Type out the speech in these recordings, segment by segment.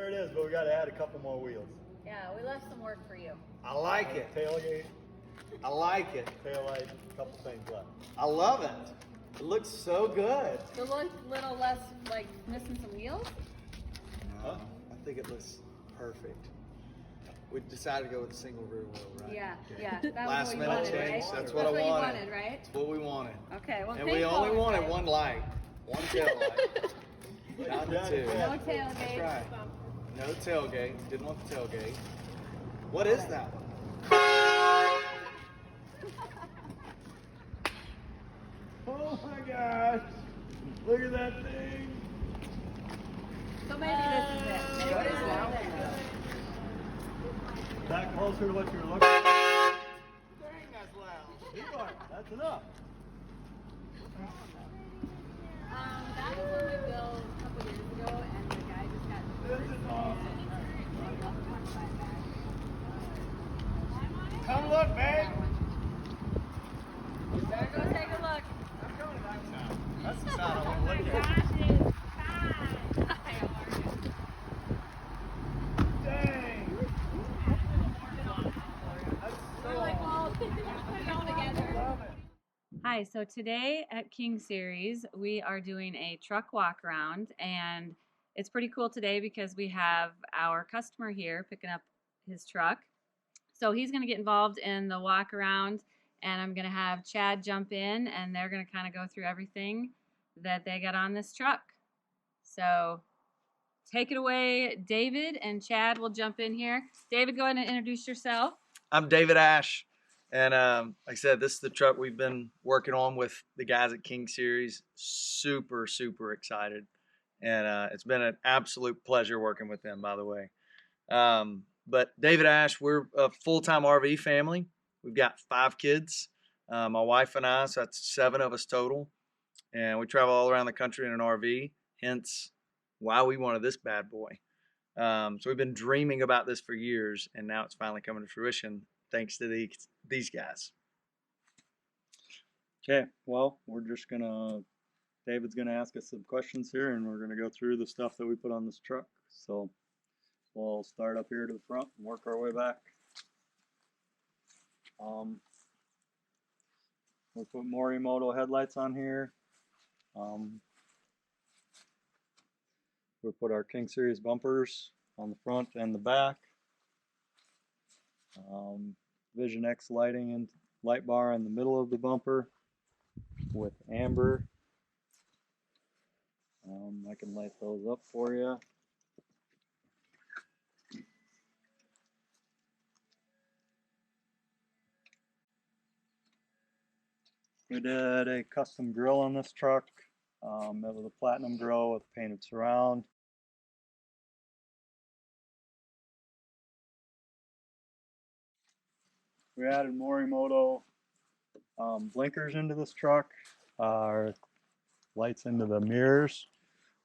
There it is, but we got to add a couple more wheels. Yeah, we left some work for you. I like it. Tailgate, I like it. tail light, a couple things left. I love it. It looks so good. It looks a little less like missing some wheels. I think it looks perfect. We decided to go with a single rear wheel, right? Yeah, yeah. That Last was what you minute wanted, change. right? That's what I you wanted. wanted, right? That's what we wanted. Okay, well, And we only wanted one light, one tail light. Not the two. No tailgate. That's right. No tailgate. Didn't want the tailgate. What is that one? Oh my gosh! Look at that thing! So maybe this is it. Maybe What this is is that it. Is that closer to what you were looking for? Dang, that's loud. That's enough. That was one we built a couple years ago, and the guy just got. This is awesome. Come look, babe. Better go take a look. I'm going to that side. That's the side I want to look at. Dang. That's so Hi, so today at King Series, we are doing a truck walk around, and it's pretty cool today because we have our customer here picking up his truck. So he's going to get involved in the walk around, and I'm going to have Chad jump in, and they're going to kind of go through everything that they got on this truck. So take it away, David, and Chad will jump in here. David, go ahead and introduce yourself. I'm David Ash, and like I said, this is the truck we've been working on with the guys at King Series. Super, super excited, and it's been an absolute pleasure working with them, by the way. But David Ash, we're a full-time RV family. We've got 5 kids, my wife and I, so that's 7 of us total, and we travel all around the country in an RV, hence why we wanted this bad boy. So we've been dreaming about this for years, and now it's finally coming to fruition thanks to these guys. Okay, well, David's gonna ask us some questions here, and we're gonna go through the stuff that we put on this truck. So we'll start up here to the front and work our way back. We'll put Morimoto headlights on here. We'll put our King Series bumpers on the front and the back. Vision X lighting and light bar in the middle of the bumper with amber. I can light those up for you. We did a custom grill on this truck. It was a platinum grill with painted surround. We added Morimoto blinkers into this truck, lights into the mirrors.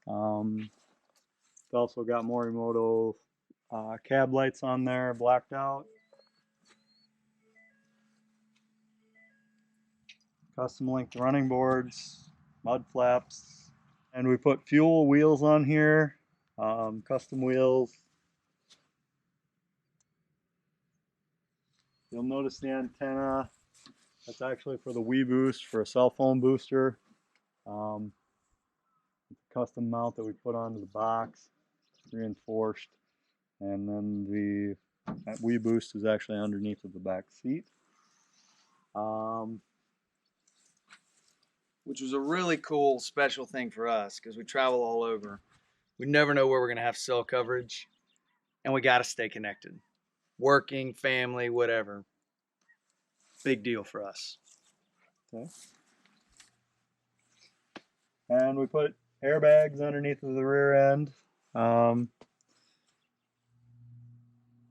It's also got Morimoto cab lights on there, blacked out. Custom linked running boards, mud flaps, and we put fuel wheels on here, custom wheels. You'll notice the antenna, that's actually for the Weboost, for a cell phone booster. It's a custom mount that we put onto the box, reinforced, and then that Weboost is actually underneath of the back seat. Which was a really cool special thing for us because we travel all over. We never know where we're going to have cell coverage, and we got to stay connected. Working, family, whatever. Big deal for us. Okay. And we put airbags underneath of the rear end.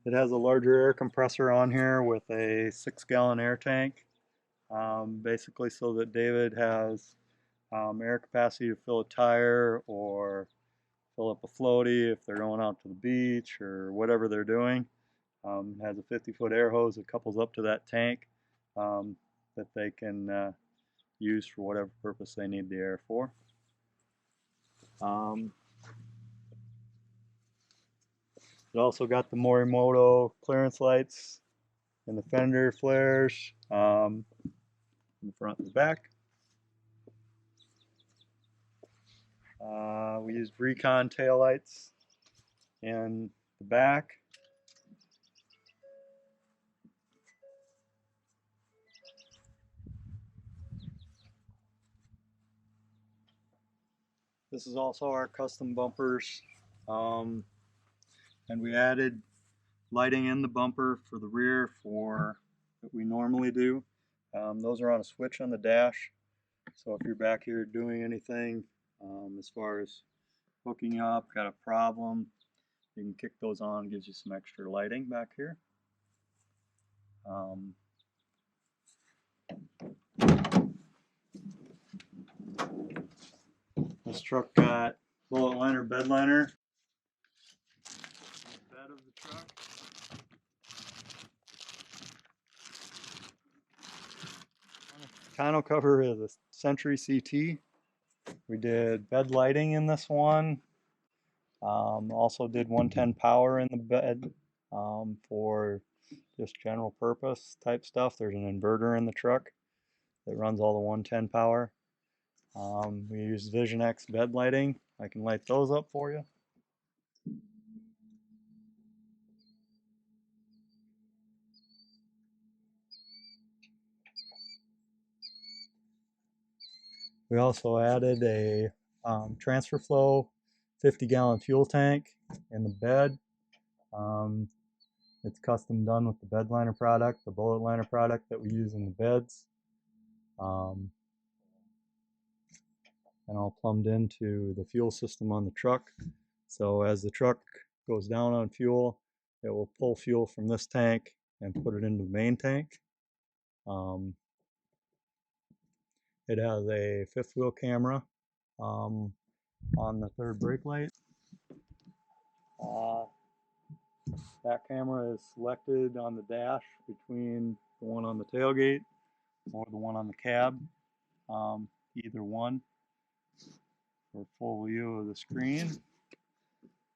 It has a larger air compressor on here with a 6-gallon air tank. Basically so that David has air capacity to fill a tire or fill up a floaty if they're going out to the beach or whatever they're doing. Has a 50-foot air hose that couples up to that tank that they can use for whatever purpose they need the air for. It also got the Morimoto clearance lights and the fender flares in the front and the back. We used Recon taillights in the back. This is also our custom bumpers, and we added lighting in the bumper for the rear for that we normally do. Those are on a switch on the dash, so if you're back here doing anything as far as hooking up, got a problem, you can kick those on. It gives you some extra lighting back here. This truck got bullet liner, bed liner. Bed of the truck. Tonneau cover is a Sentry CT. We did bed lighting in this one. Also did 110 power in the bed for just general purpose type stuff. There's an inverter in the truck that runs all the 110 power. We use Vision X bed lighting. I can light those up for you. We also added a transfer flow 50-gallon fuel tank in the bed. It's custom done with the bed liner product, the bullet liner product that we use in the beds. And all plumbed into the fuel system on the truck. So as the truck goes down on fuel, it will pull fuel from this tank and put it into the main tank. It has a fifth wheel camera on the third brake light. That camera is selected on the dash between the one on the tailgate or the one on the cab, either one for full view of the screen.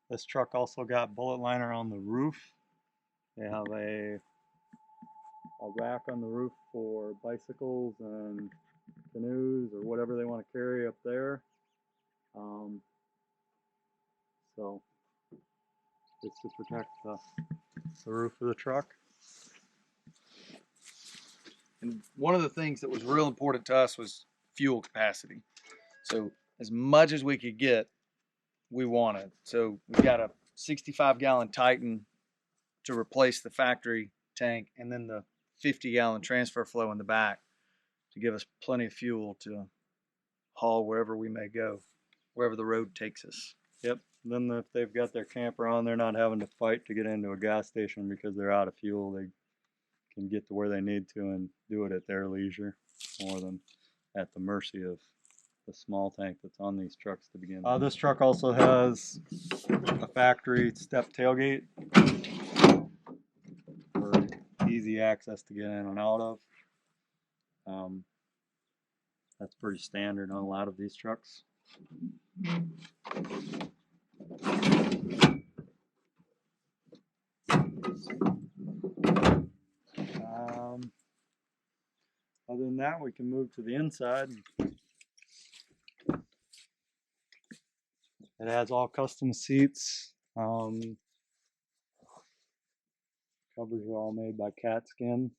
This truck also got bullet liner on the roof. They have a rack on the roof for bicycles and canoes or whatever they want to carry up there. So it's to protect the roof of the truck. And one of the things that was real important to us was fuel capacity. So as much as we could get, we wanted. So we got a 65-gallon Titan to replace the factory tank, and then the 50-gallon transfer flow in the back to give us plenty of fuel to haul wherever we may go, wherever the road takes us. Yep. Then if they've got their camper on, they're not having to fight to get into a gas station because they're out of fuel. They can get to where they need to and do it at their leisure, more than at the mercy of the small tank that's on these trucks to begin with. This truck also has a factory step tailgate for easy access to get in and out of. That's pretty standard on a lot of these trucks. Other than that, we can move to the inside. It has all custom seats. Covers are all made by Katzkin.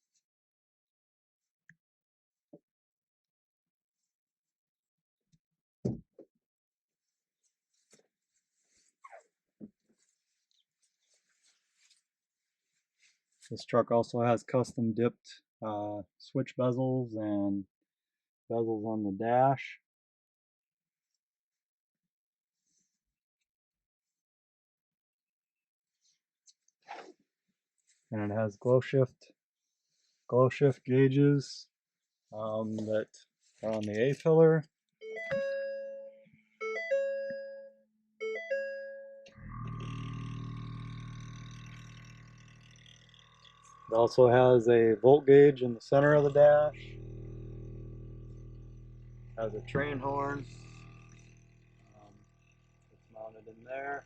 This truck also has custom dipped switch bezels and bezels on the dash. And it has glow shift gauges that are on the A-pillar. It also has a volt gauge in the center of the dash. Has a train horn. It's mounted in there.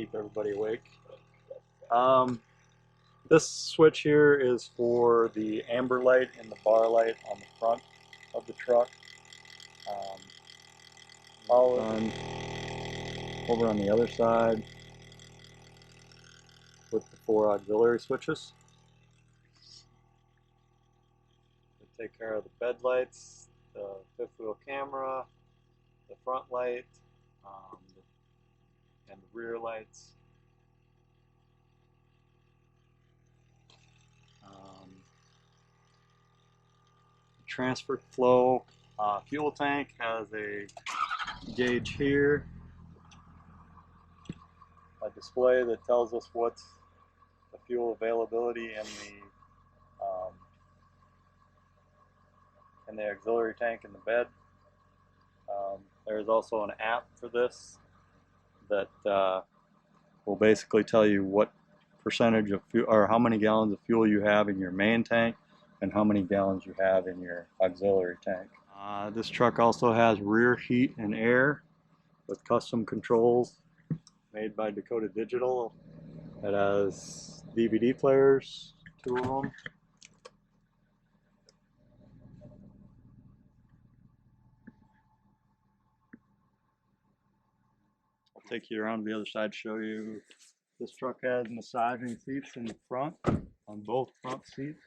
keep everybody awake. This switch here is for the amber light and the bar light on the front of the truck. All over on the other side with the 4 auxiliary switches. They take care of the bed lights, the fifth wheel camera, the front light, and the rear lights. Transfer flow. Fuel tank has a gauge here, a display that tells us what's the fuel availability in the auxiliary tank in the bed. There's also an app for this that will basically tell you what percentage of fuel or how many gallons of fuel you have in your main tank and how many gallons you have in your auxiliary tank. This truck also has rear heat and air with custom controls made by Dakota Digital. It has DVD players, 2 of them. I'll take you around to the other side to show you. This truck has massaging seats in the front, on both front seats.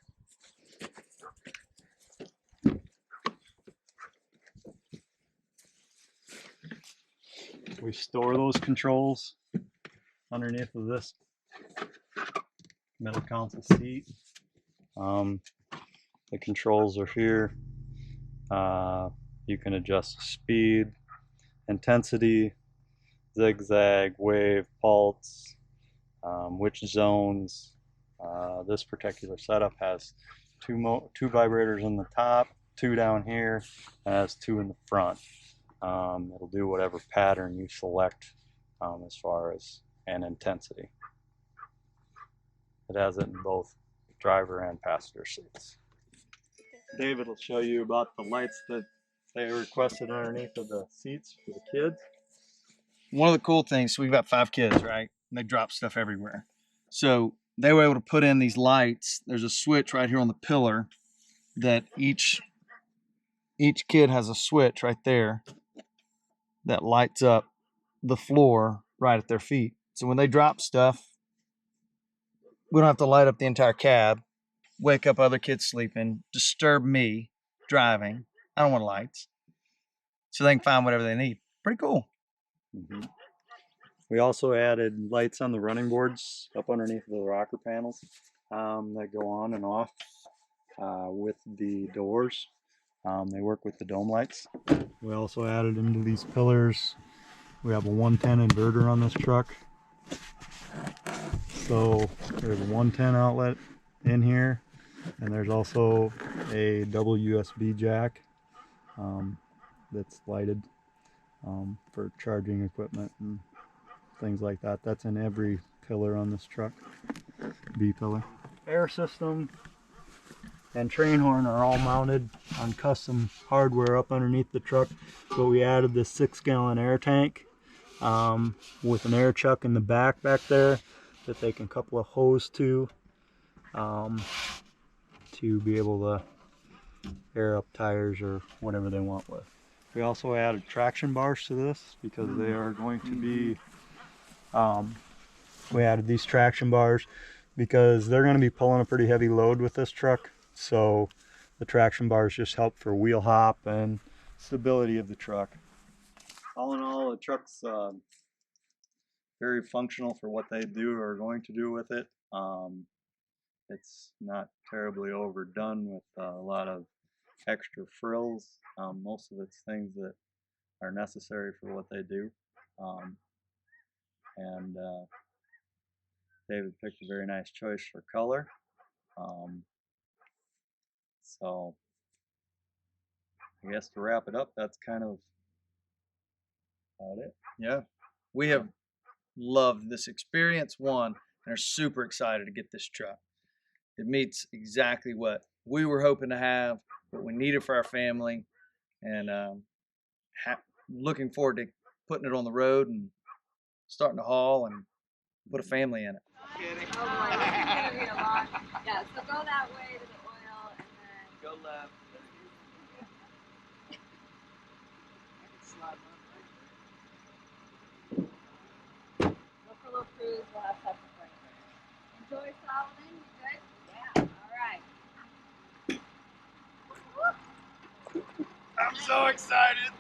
We store those controls underneath of this middle console seat. The controls are here. You can adjust speed, intensity, zigzag, wave, pulse, which zones. This particular setup has two vibrators in the top, 2 down here, and has 2 in the front. It'll do whatever pattern you select as far as an intensity. It has it in both driver and passenger seats. David will show you about the lights that they requested underneath of the seats for the kids. One of the cool things, so we've got 5 kids, right? And they drop stuff everywhere. So they were able to put in these lights. There's a switch right here on the pillar that each kid has a switch right there that lights up the floor right at their feet. So when they drop stuff, we don't have to light up the entire cab, wake up other kids sleeping, disturb me driving. I don't want lights. So they can find whatever they need. Pretty cool. Mm-hmm. We also added lights on the running boards up underneath the rocker panels that go on and off with the doors. They work with the dome lights. We also added into these pillars. We have a 110 inverter on this truck. So there's a 110 outlet in here, and there's also a double USB jack that's lighted for charging equipment and things like that. That's in every pillar on this truck, B pillar. Air system and train horn are all mounted on custom hardware up underneath the truck, but we added this 6-gallon air tank with an air chuck in the back there that they can couple a hose to be able to air up tires or whatever they want with. We also added traction bars to this because they are going to be we added these traction bars because they're going to be pulling a pretty heavy load with this truck, so the traction bars just help for wheel hop and stability of the truck. All in all, the truck's very functional for what they do or are going to do with it. It's not terribly overdone with a lot of extra frills. Most of it's things that are necessary for what they do. And David picked a very nice choice for color. So I guess to wrap it up, that's kind of about it. Yeah. We have loved this experience, and are super excited to get this truck. It meets exactly what we were hoping to have, what we needed for our family, and looking forward to putting it on the road and starting to haul and put a family in it. Oh boy, this is gonna be a long. Yeah, so go that way to the oil and then Go left. go for a little cruise. We'll have something for you. Enjoy Solomon. You good? Yeah. All right. I'm so excited.